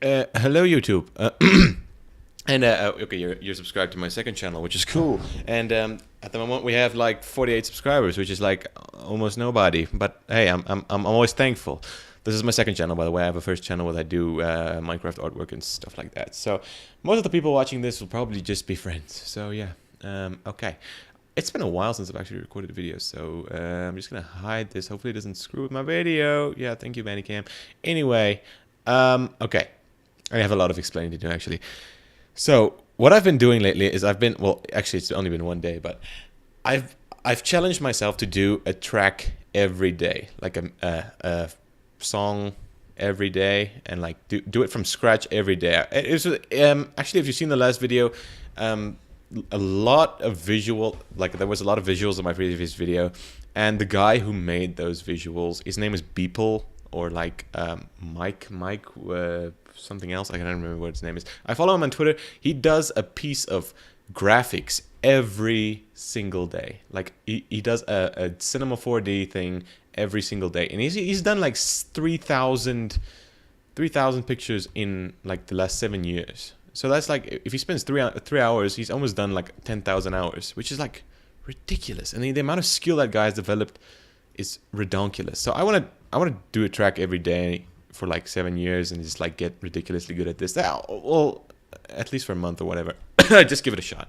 Hello YouTube. And okay, you're subscribed to my second channel, which is cool. And at the moment we have like 48 subscribers, which is like almost nobody. But hey, I'm always thankful. This is my second channel, by the way. I have a first channel where I do Minecraft artwork and stuff like that. So most of the people watching this will probably just be friends. So yeah, okay. It's been a while since I've actually recorded a video, so I'm just gonna hide this. Hopefully it doesn't screw with my video. Yeah, thank you, Bandicam. Anyway, okay. I have a lot of explaining to do, actually. So what I've been doing lately is well, actually it's only been one day, but I've challenged myself to do a track every day, like a song every day, and like do it from scratch every day. It was actually, if you've seen the last video, a lot of there was a lot of visuals in my previous video, and the guy who made those visuals, his name is Beeple, or like Mike something else. I can't remember what his name is. I follow him on Twitter. He does a piece of graphics every single day. Like he does a Cinema 4D thing every single day, and he's done like 3,000 pictures in like the last 7 years. So that's like, if he spends 3 hours, he's almost done like 10,000 hours, which is like ridiculous. And the amount of skill that guy has developed is redonkulous. So I want to do a track every day for like 7 years and just like get ridiculously good at this. Well, at least for a month or whatever. Just give it a shot.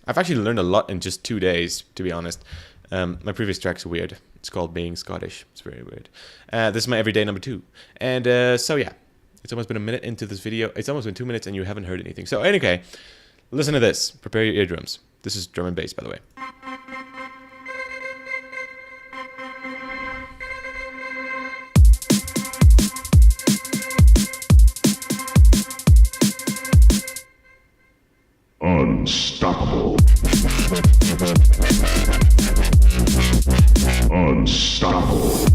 I've actually learned a lot in just 2 days, to be honest. My previous track's weird. It's called Being Scottish. It's very weird. This is my everyday number 2. And so yeah, it's almost been a minute into this video. It's almost been 2 minutes and you haven't heard anything. So anyway, listen to this. Prepare your eardrums. This is drum and bass, by the way. Unstoppable. Unstoppable.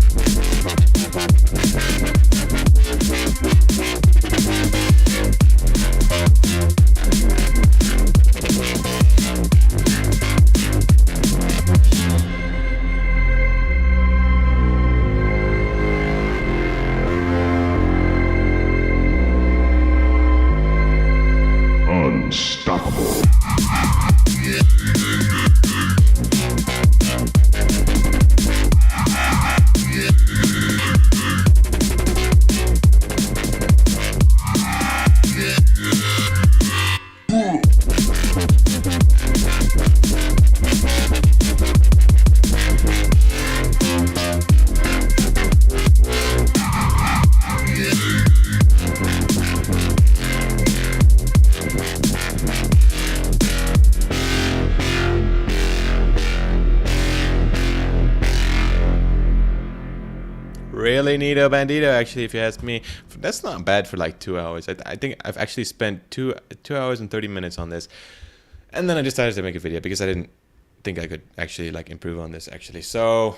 Unstoppable. Really neato bandito, actually, if you ask me. That's not bad for like 2 hours. I think I've actually spent 2 hours and 30 minutes on this, and then I decided to make a video because I didn't think I could actually like improve on this, actually. So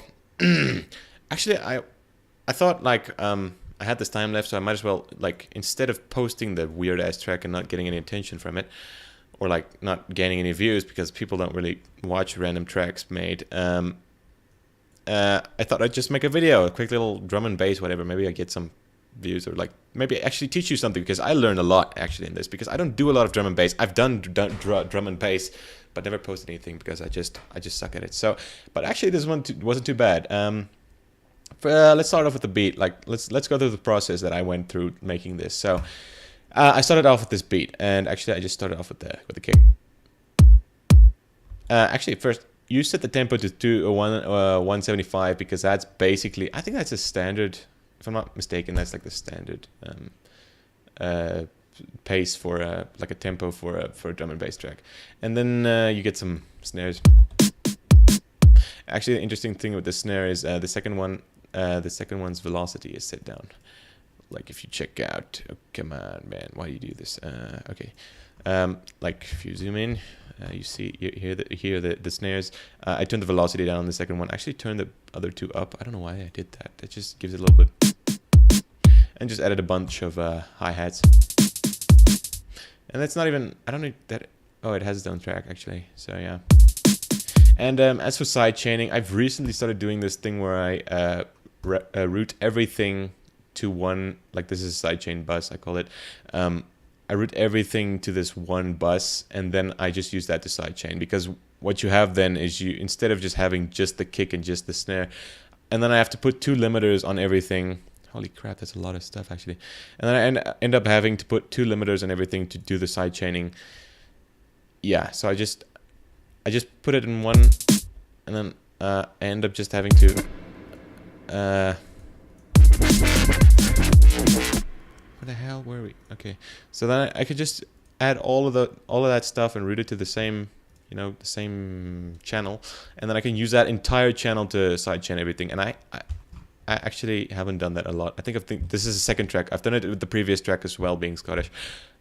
actually I thought like I had this time left, so I might as well, like, instead of posting the weird ass track and not getting any attention from it, or like not gaining any views because people don't really watch random tracks made, I thought I'd just make a video, a quick little drum and bass, whatever. Maybe I get some views, or like maybe actually teach you something, because I learned a lot actually in this, because I don't do a lot of drum and bass. I've done drum and bass, but never posted anything because I just suck at it. So, but actually this one wasn't too bad. Let's start off with the beat. Like let's go through the process that I went through making this. So I started off with this beat, and actually I just started off with the kick. Actually, first, you set the tempo to 175, because that's basically, I think that's a standard, if I'm not mistaken, that's like the standard pace for like a tempo for a drum and bass track. And then you get some snares. Actually, the interesting thing with the snare is the second one's velocity is set down. Like if you check out, oh, come on, man, why do you do this? Okay. Like if you zoom in, you hear the snares. I turned the velocity down on the second one. I actually turned the other two up. I don't know why I did that. It just gives it a little bit. And just added a bunch of hi-hats. And that's not even, I don't know that, oh, it has its own track actually. So yeah. And as for side chaining, I've recently started doing this thing where I route everything to one, like this is a sidechain bus, I call it. I route everything to this one bus, and then I just use that to sidechain, because what you have then is you, instead of just having just the kick and just the snare, and then I have to put 2 limiters on everything. Holy crap, that's a lot of stuff actually. And then I end up having to put 2 limiters on everything to do the sidechaining. Yeah, so I just put it in one, and then I end up just having to where the hell were we? Okay, so then I could just add all of that stuff and route it to the same, you know, the same channel, and then I can use that entire channel to sidechain everything. And I actually haven't done that a lot. I think this is the second track. I've done it with the previous track as well, being Scottish,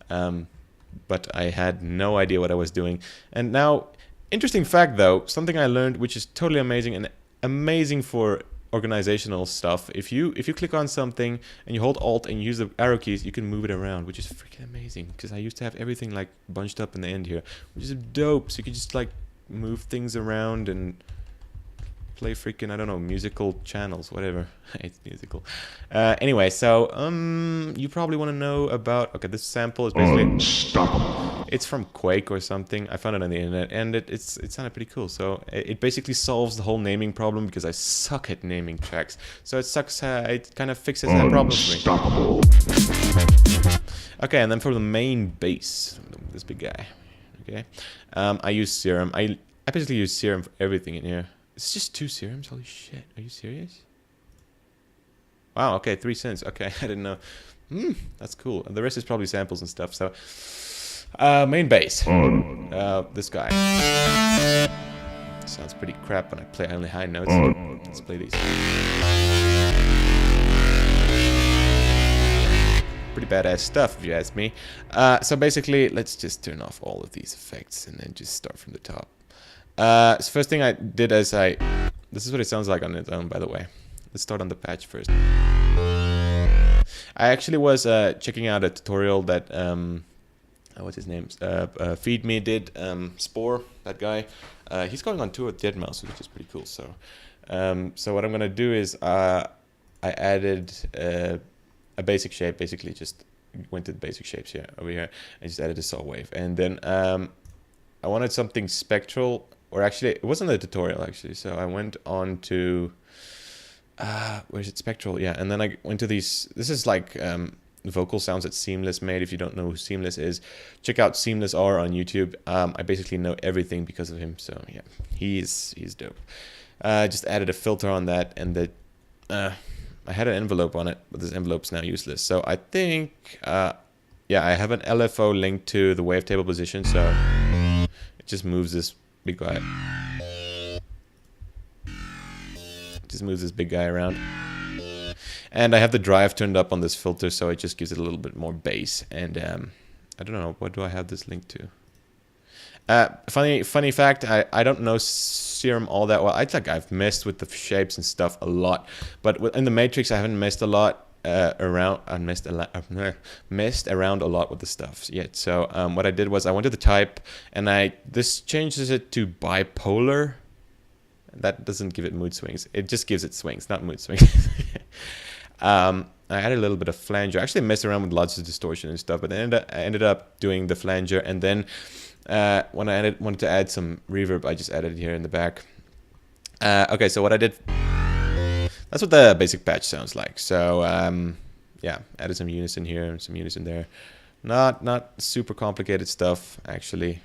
but I had no idea what I was doing. And now, interesting fact though, something I learned which is totally amazing, and amazing for organizational stuff. If you click on something and you hold Alt and use the arrow keys, you can move it around, which is freaking amazing, because I used to have everything like bunched up in the end here, which is dope. So you could just like move things around and play freaking, I don't know, musical channels, whatever. It's musical. Anyway, so you probably want to know about, okay, this sample is basically Unstoppable. it's from Quake or something. I found it on the internet, and it sounded pretty cool. So it basically solves the whole naming problem, because I suck at naming tracks. So it kind of fixes that problem for me. Unstoppable. Okay, and then for the main bass, this big guy. Okay, I use serum. I basically use serum for everything in here. It's just 2 serums. Holy shit! Are you serious? Wow. Okay, 3 cents. Okay, I didn't know. That's cool. The rest is probably samples and stuff. So, main bass. This guy sounds pretty crap when I play only high notes. Let's play these. Pretty badass stuff, if you ask me. So basically, let's just turn off all of these effects and then just start from the top. So first thing I did is this is what it sounds like on its own, by the way. Let's start on the patch first. I actually was checking out a tutorial that what's his name? Feed Me did. Spore, that guy. He's going on tour with Deadmau5, which is pretty cool. So, so what I'm gonna do is I added a basic shape. Basically, just went to the basic shapes here over here. I just added a saw wave, and then I wanted something spectral. Or actually, it wasn't a tutorial actually. So I went on to where's it? Spectral, yeah. And then I went to these. This is like vocal sounds that Seamless made. If you don't know who Seamless is, check out Seamlessr on YouTube. I basically know everything because of him. So yeah, he's dope. Just added a filter on that, and I had an envelope on it, but this envelope's now useless. So I think yeah, I have an LFO linked to the wavetable position, so it just moves this big guy. Just moves this big guy around. And I have the drive turned up on this filter, so it just gives it a little bit more bass. And I don't know, what do I have this linked to? Funny fact, I don't know serum all that well. I've messed with the shapes and stuff a lot, but in the Matrix I haven't messed a lot messed around a lot with the stuff yet. So what I did was I went to the type, and this changes it to bipolar. That doesn't give it mood swings. It just gives it swings, not mood swings. I added a little bit of flanger. I actually messed around with lots of distortion and stuff, but I ended up doing the flanger, and then when I wanted to add some reverb, I just added it here in the back. Okay, so what I did, that's what the basic patch sounds like. So yeah, added some unison here and some unison there. Not super complicated stuff, actually.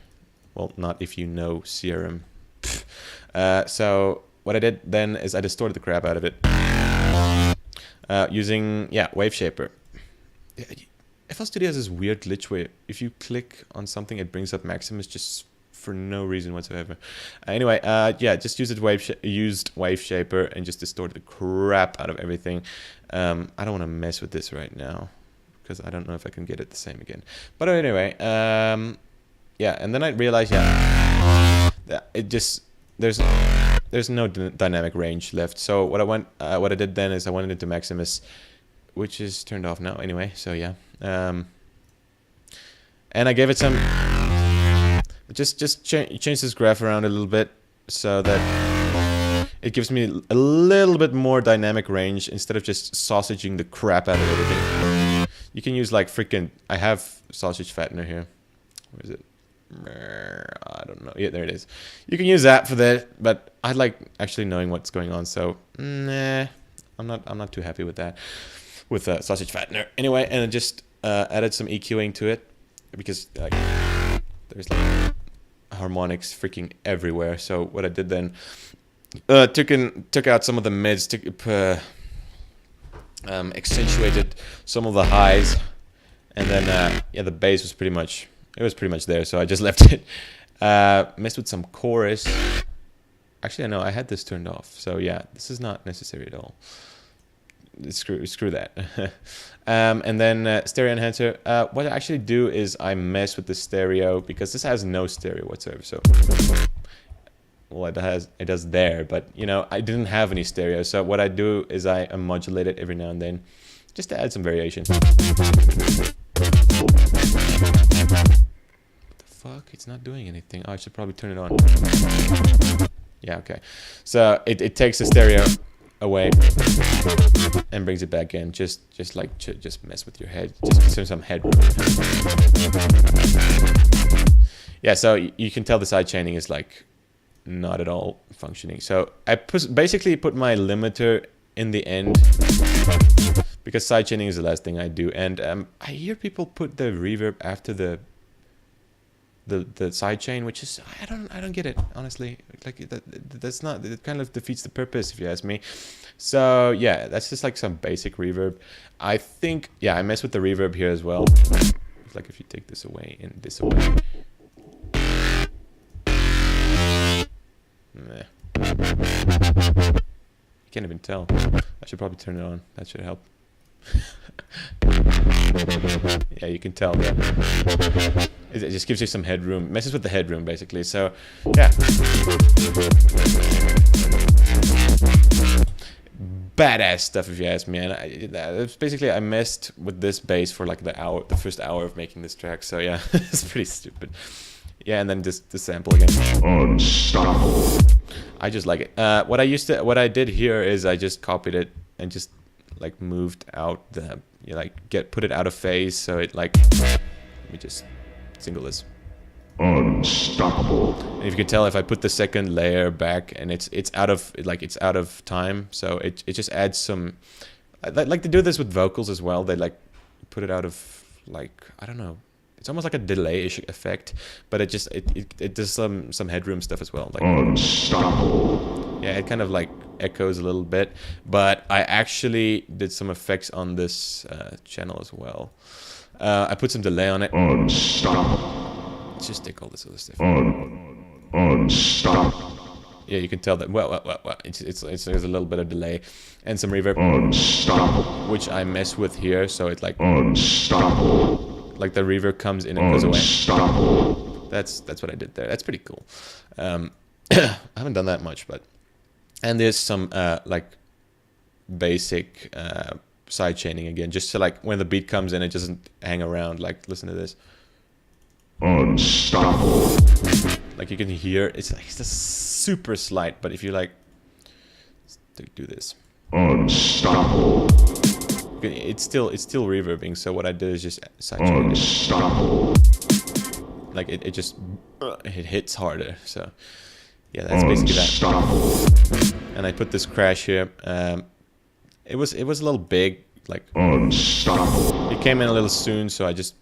Well, not if you know serum. So what I did then is I distorted the crap out of it using Wave Shaper. FL Studio has this weird glitch where if you click on something, it brings up Maximus just for no reason whatsoever. Anyway, yeah, just used Wave Shaper and just distorted the crap out of everything. I don't want to mess with this right now because I don't know if I can get it the same again. But anyway, yeah, and then I realized, that it just there's no dynamic range left. So what I did then is I went into Maximus, which is turned off now anyway. So yeah, and I gave it some. Just change this graph around a little bit so that It gives me a little bit more dynamic range instead of just sausaging the crap out of everything. You can use like freaking... I have sausage fattener here. Where is it? I don't know. Yeah, there it is. You can use that for that, but I like actually knowing what's going on. So, nah, I'm not too happy with that. With sausage fattener. Anyway, and I just added some EQing to it because like there's like harmonics freaking everywhere. So what I did then, took out some of the mids, accentuated some of the highs, and then yeah, the bass was pretty much there. So I just left it. Messed with some chorus. Actually, I know I had this turned off. So yeah, this is not necessary at all. Screw that. And then stereo enhancer. What I actually do is I mess with the stereo because this has no stereo whatsoever. So, well, it does there, but you know, I didn't have any stereo. So what I do is I modulate it every now and then, just to add some variation. What the fuck? It's not doing anything. Oh, I should probably turn it on. Yeah, okay. So it takes the stereo away and brings it back in. Just mess with your head. Just consider some headroom. Yeah, so you can tell the side chaining is like not at all functioning. So I basically put my limiter in the end because side chaining is the last thing I do. And I hear people put the reverb after the side chain, which is I don't get it, honestly. Like that's not, it kind of defeats the purpose if you ask me. So yeah, that's just like some basic reverb. I think, yeah, I mess with the reverb here as well. It's like if you take this away and this away. Meh. You can't even tell. I should probably turn it on. That should help. Yeah, you can tell that. It just gives you some headroom, messes with the headroom basically. So yeah, badass stuff if you ask me. And it's basically I messed with this bass for like the first hour of making this track. So yeah, it's pretty stupid. Yeah, and then just the sample again. Unstoppable. I just like it. What I did here is I just copied it and just like moved out the, you know, like put it out of phase. So it like, let me just single this. Unstoppable. And if you can tell, if I put the second layer back and it's out of time, so it just adds some. I like to do this with vocals as well. They like put it out of, like, I don't know. It's almost like a delay-ish effect, but it does some headroom stuff as well. Like, unstoppable. Yeah, it kind of like echoes a little bit, but I actually did some effects on this channel as well. I put some delay on it. Unstoppable. Let's just take all this other stuff. Unstoppable. Yeah, you can tell that. Well, there's a little bit of delay and some reverb, Unstoppable. which I mess with here. So it like Unstoppable. like the reverb comes in and goes away. Unstoppable. That's what I did there. That's pretty cool. I haven't done that much, but and there's some like basic side chaining again, just so like when the beat comes in, it doesn't hang around. Like, listen to this. Unstoppable. Like you can hear it's just super slight, but if you like do this, Unstoppable. it's still reverbing. So what I did is just side chain it. Unstoppable. Like it just it hits harder. So yeah, that's basically that. Unstoppable. And I put this crash here. It was a little big. Like Unstoppable. it came in a little soon, so I just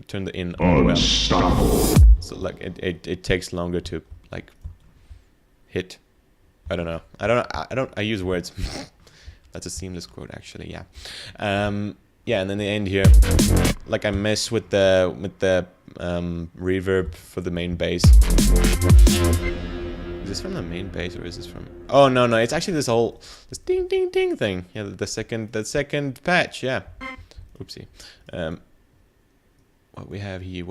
turned the in all the way up. Unstoppable. So like it takes longer to like hit. I don't know. I use words. That's a Seamless quote actually. Yeah. Yeah, and then the end here, like I mess with the reverb for the main bass. Is this from the main bass or is this from? Oh no, it's actually this ding ding ding thing. Yeah, the second patch. Yeah. Oopsie. What we have here,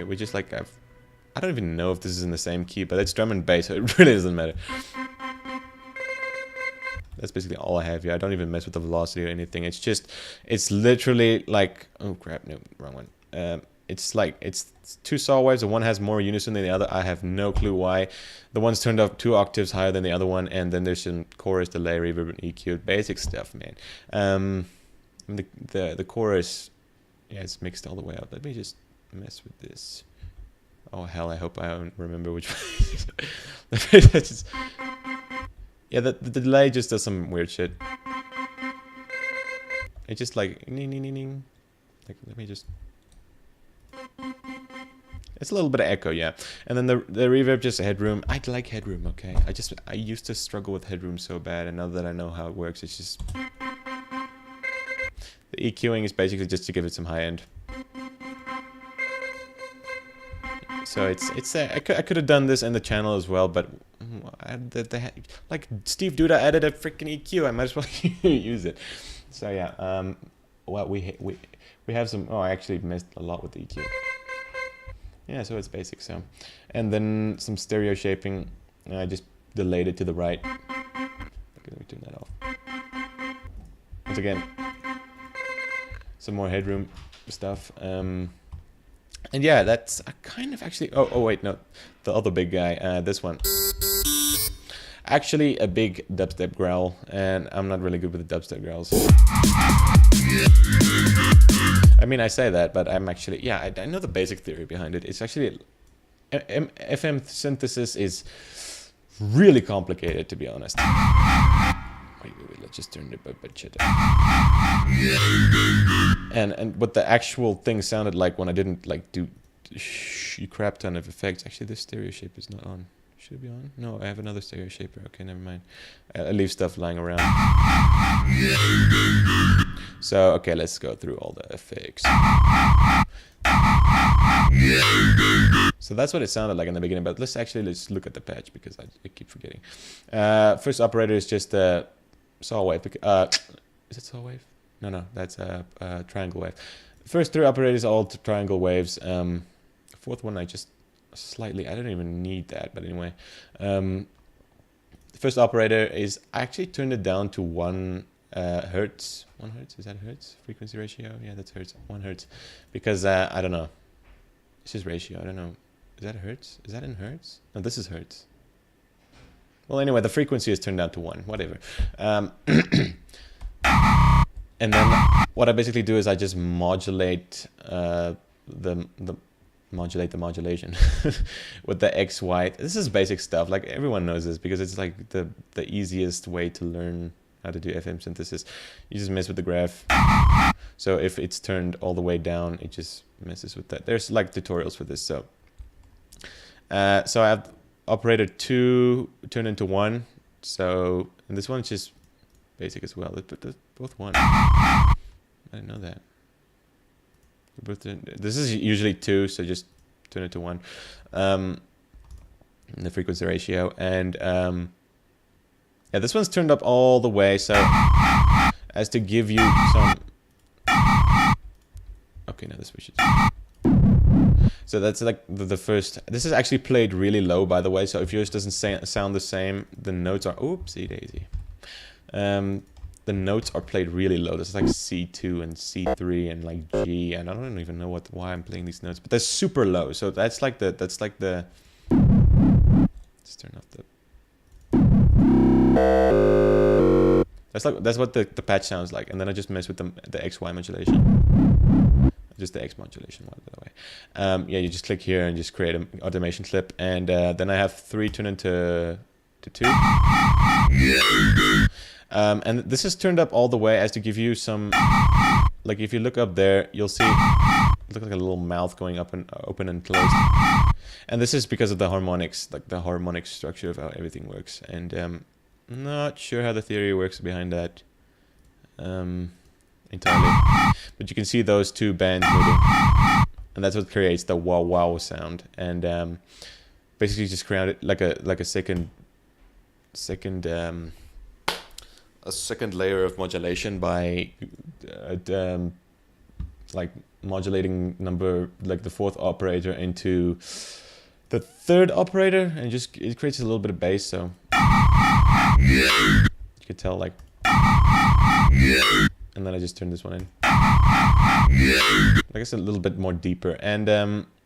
we just like I don't even know if this is in the same key, but it's drum and bass, so it really doesn't matter. That's basically all I have here. I don't even mess with the velocity or anything. It's literally like, oh crap, no, wrong one. it's like it's two saw waves, and one has more unison than the other. I have no clue why. The one's turned up 2 octaves higher than the other one, and then there's some chorus, delay, reverb, and EQ. Basic stuff, man. The chorus, yeah, it's mixed all the way up. Let me just mess with this. Oh hell, I hope I don't remember which one. Yeah, the delay just does some weird shit. It just like like, let me just. It's a little bit of echo, yeah. And then the reverb, just headroom. I like headroom, okay. I used to struggle with headroom so bad, and now that I know how it works, it's just. The EQing is basically just to give it some high end. So I could have done this in the channel as well, but like Steve Duda added a freaking EQ. I might as well use it. So yeah, well we have some. Oh, I actually missed a lot with the EQ. Yeah, so it's basic. So, and then some stereo shaping. I just delayed it to the right. Okay, let me turn that off. Once again, some more headroom stuff. And yeah, that's a kind of actually. Oh wait, no, the other big guy. This one. Actually, a big dubstep growl, and I'm not really good with the dubstep growls. I mean, I say that, but I'm actually, yeah, I know the basic theory behind it. It's actually, FM synthesis is really complicated, to be honest. Wait, let's just turn the bit shit down. And what the actual thing sounded like when I didn't like do crap ton of effects. Actually, this stereo shape is not on. Should it be on? No, I have another stereo shaper. Okay, never mind. I leave stuff lying around. So, okay, let's go through all the effects. So that's what it sounded like in the beginning, but let's look at the patch because I keep forgetting. First operator is just a saw wave. Is it saw wave? No, that's a triangle wave. First 3 operators are all triangle waves. The 4th one I just slightly, I don't even need that, but anyway. The first operator is, I actually turned it down to 1 hertz. 1 hertz, is that hertz? Frequency ratio? Yeah, that's hertz. 1 hertz. Because, I don't know. This is ratio, I don't know. Is that hertz? Is that in hertz? No, this is hertz. Well, anyway, the frequency is turned down to 1, whatever. And then what I basically do is I just modulate the modulation with the XY. This is basic stuff. Like everyone knows this because it's like the easiest way to learn how to do FM synthesis. You just mess with the graph. So if it's turned all the way down, it just messes with that. There's like tutorials for this. So I have operator 2 turned into 1. So and this one's just basic as well. Let's put both 1. I didn't know that. This is usually 2, so just turn it to 1. The frequency ratio, and yeah, this one's turned up all the way, so as to give you some. Okay, now this we should. So that's like the first. This is actually played really low, by the way. So if yours doesn't sound the same, the notes are. Oopsie daisy. The notes are played really low. This is like C2 and C3 and like G, and I don't even know why I'm playing these notes, but they're super low. So that's like the let's turn off the. That's what the patch sounds like, and then I just mess with the XY modulation, just the X modulation, by the way. Yeah, you just click here and just create an automation clip, and then I have 3 turn into 2. And this is turned up all the way as to give you some, like if you look up there, you'll see it looks like a little mouth going up and open and closed. And this is because of the harmonics, like the harmonic structure of how everything works. And not sure how the theory works behind that entirely. But you can see those 2 bands moving. And that's what creates the wow wow sound. And basically just create it like a second layer of modulation by like modulating like the 4th operator into the 3rd operator, and just it creates a little bit of bass. So you can tell, like, and then I just turn this one in. I guess a little bit more deeper. And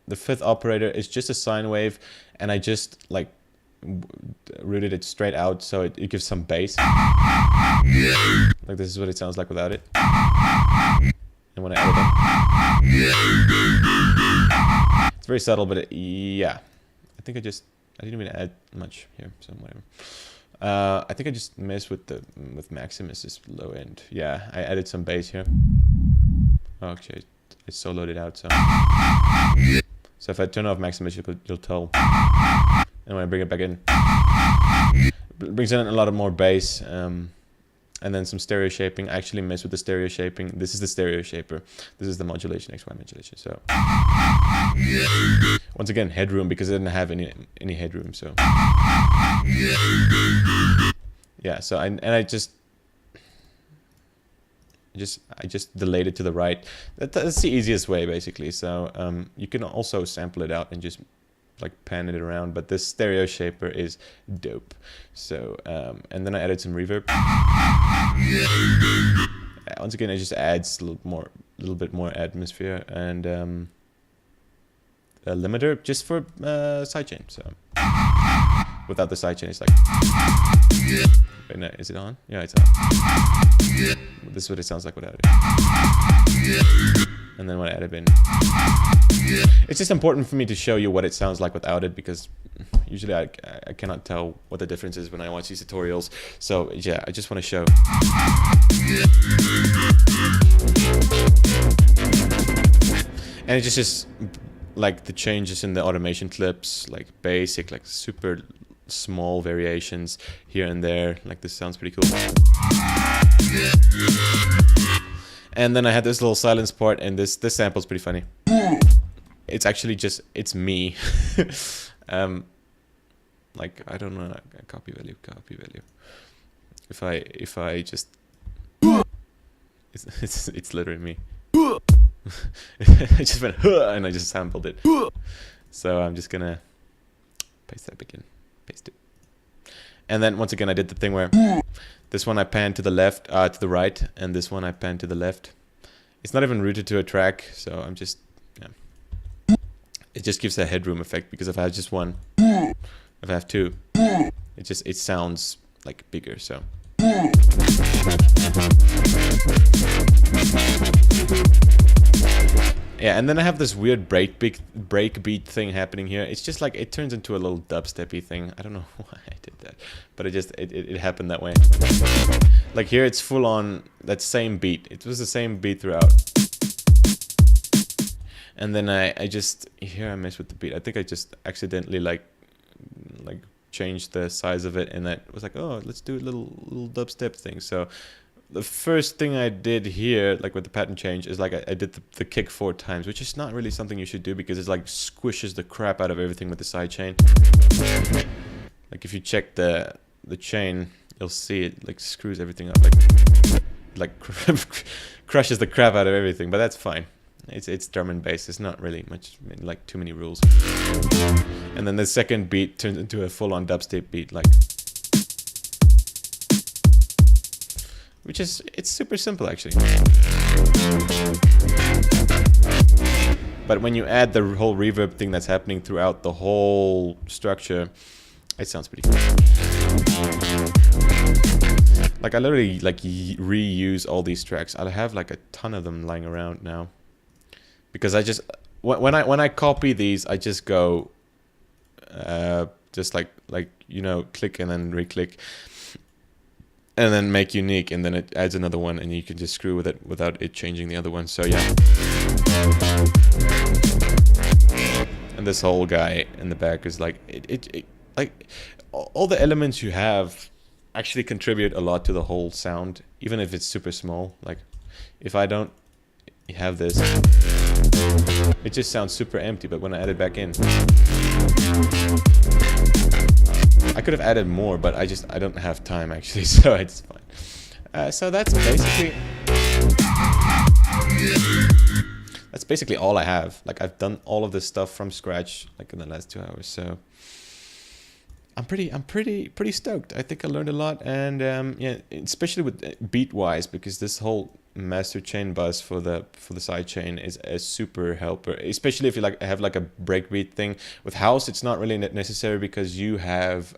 the fifth operator is just a sine wave, and I just like rooted it straight out, so it gives some bass. Like this is what it sounds like without it. And when I add it in, it's very subtle, but yeah. I think I didn't even add much here, so whatever. I think I just messed with Maximus's low end. Yeah, I added some bass here. Oh, actually, I soloed it out, so if I turn off Maximus, you'll tell. And when I bring it back in, it brings in a lot of more bass, and then some stereo shaping. I actually mess with the stereo shaping. This is the stereo shaper. This is the modulation, XY modulation. So once again, headroom, because I didn't have any headroom. So yeah. So I just delayed it to the right. That's the easiest way, basically. So you can also sample it out and just like pan it around, but this stereo shaper is dope. So and then I added some reverb. Once again, it just adds a little bit more atmosphere, and a limiter just for sidechain. So without the sidechain, it's like. Wait, no, is it on? Yeah, it's on. This is what it sounds like without it. And then when I add it in, it's just important for me to show you what it sounds like without it, because usually I cannot tell what the difference is when I watch these tutorials. So yeah, I just want to show. And it's just like the changes in the automation clips, like basic, like super small variations here and there. Like this sounds pretty cool. And then I had this little silence part, and this sample's pretty funny. It's actually just, it's me. Like, I don't know, copy value. If I just, it's literally me. I just went, and I just sampled it. So I'm just gonna paste that back in, paste it. And then once again, I did the thing where this one I pan to the left, to the right, and this one I pan to the left. It's not even rooted to a track, so I'm just, yeah. It just gives a headroom effect, because if I have just one, if I have two, it sounds like bigger, so. Yeah, and then I have this weird breakbeat thing happening here. It's just like, it turns into a little dubsteppy thing. I don't know why I did that, but it happened that way. Like here, it's full on that same beat. It was the same beat throughout. And then I just, here I messed with the beat. I think I just accidentally like changed the size of it, and that was like, oh, let's do a little dubstep thing. So the first thing I did here, like with the pattern change, is like I did the kick 4 times, which is not really something you should do, because it's like squishes the crap out of everything with the sidechain. Like if you check the chain, you'll see it like screws everything up, like crushes the crap out of everything. But that's fine. It's drum and bass. It's not really much, like too many rules. And then the second beat turns into a full-on dubstep beat, like. Which is, it's super simple actually. But when you add the whole reverb thing that's happening throughout the whole structure, it sounds pretty cool. Like I literally like reuse all these tracks. I have like a ton of them lying around now. Because I just, when I copy these, I just go, just like you know, click and then re-click. And then make unique, and then it adds another one, and you can just screw with it without it changing the other one. So yeah. And this whole guy in the back is like it like all the elements you have actually contribute a lot to the whole sound, even if it's super small. Like if I don't have this, it just sounds super empty. But when I add it back in, I could have added more, but I don't have time actually, so it's fine. So that's basically all I have. Like I've done all of this stuff from scratch, like in the last 2 hours. So I'm pretty stoked. I think I learned a lot, and yeah, especially with beat wise, because this whole master chain bus for the side chain is a super helper, especially if you like have like a breakbeat thing. With house, it's not really necessary because you have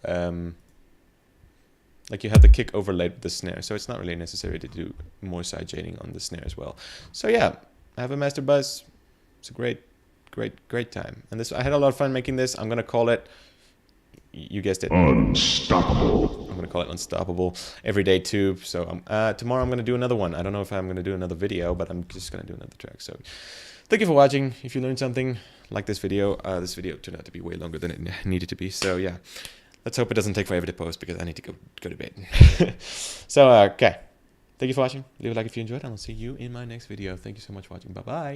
like you have the kick overlaid with the snare, so it's not really necessary to do more side chaining on the snare as well. So yeah, I have a master bus. It's a great time, and I had a lot of fun making this. I'm gonna call it, you guessed it, Unstoppable. I'm gonna call it Unstoppable Everyday2. So tomorrow I'm gonna do another one. I don't know if I'm gonna do another video, but I'm just gonna do another track. So thank you for watching. If you learned something, like this video. This video turned out to be way longer than it needed to be. So yeah, let's hope it doesn't take forever to post because I need to go to bed. So okay, thank you for watching. Leave a like if you enjoyed, and I'll see you in my next video. Thank you so much for watching. Bye bye.